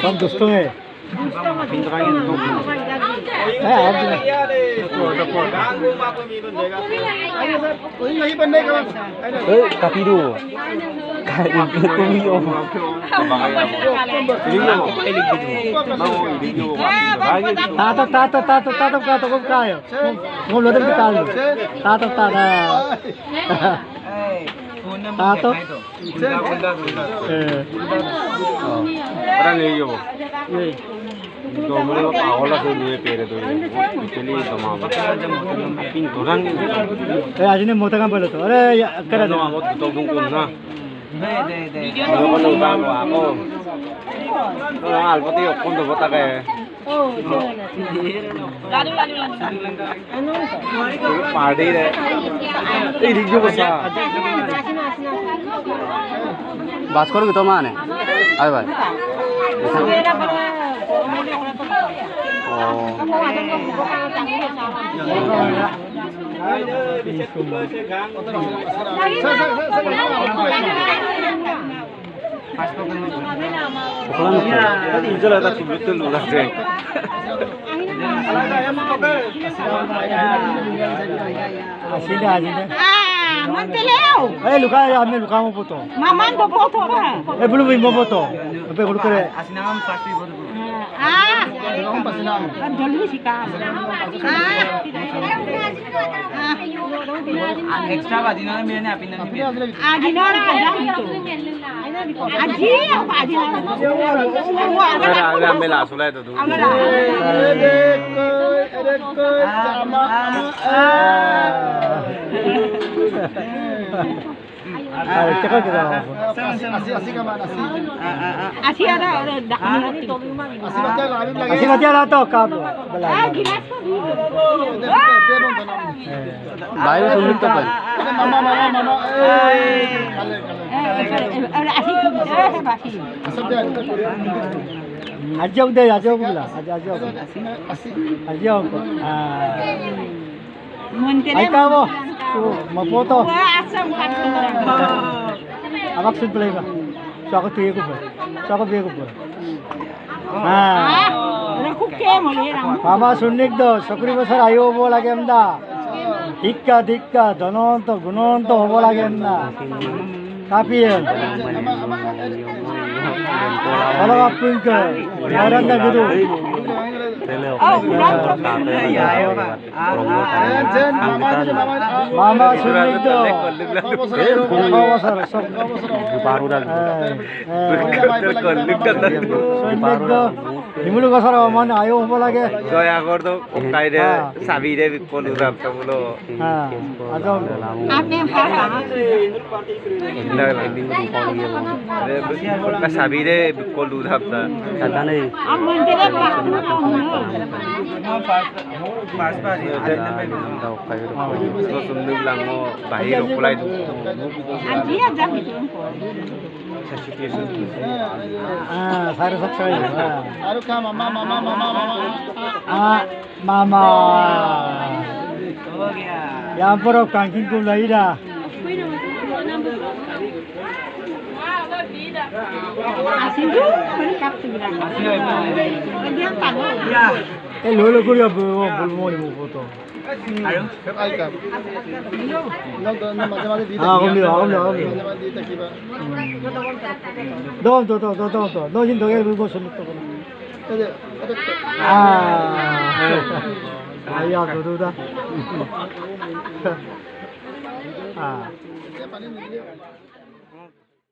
सब दोस्तों है kapido tatap kau kaya mau luar dari kali tatap tatap orang ini तो मेरे को पावला से लिए पेरे तो चलिए तमाम पिंक orang eh आज ने मोटा काम बोला तो अरे करा दो mau tutup bungkus na kalau mau nubang aku kalau alpo tiyo pun tuh botak eh party deh ini juga bisa বাস করবি তো মানে আয় ভাই Itulah tak betul lah deh. Asinde asinde Manteleu. eh luka ya ame luka mo poto Maman do boto ba. eh belum mo poto ape gulu kare Ah. Jolli sika. extra badina mere ne apin na Adinora jam to. Aji apa adinora. Ada ambil lah sulai tu. cakap kita Asih ada dak. asing aja lah to kap Ah gilas ko. bayu sulit to pan aja udah aja pula aja ko Manteleu. ay kamo mo poto Asam kat. abak sun play ka so ako tiye ko ba so ako biye ko ba Kuke mo le rang. mama sunnik do sokri basar ayo bo lage amda dikka dononto gunonto hobo lage amda kapiyen kalau apun ke orang dah gitu mama sunnik do bawa sar baru dah sunnik do nimulu basar man ayo hobo lage Gaya kor tu kai deh sabi deh bikol urap tu mulu. ha ajo Ame phara. Ka sabi deh bikol urap tu. kata nei Am manteleu ba. So sunduk lang mo bahir okulai tu. Aji jam itu. सारे सब सही है मामा यहाँ पर कांकिन को लाई रहा Asin tu beri kap tu bilang. Dia tahu. ए लो लो कुरिया बुलमो लिमो फोटो हाँ कम लियो दो 너 지금 너게 불고 손을 떠고 아야 도도다 아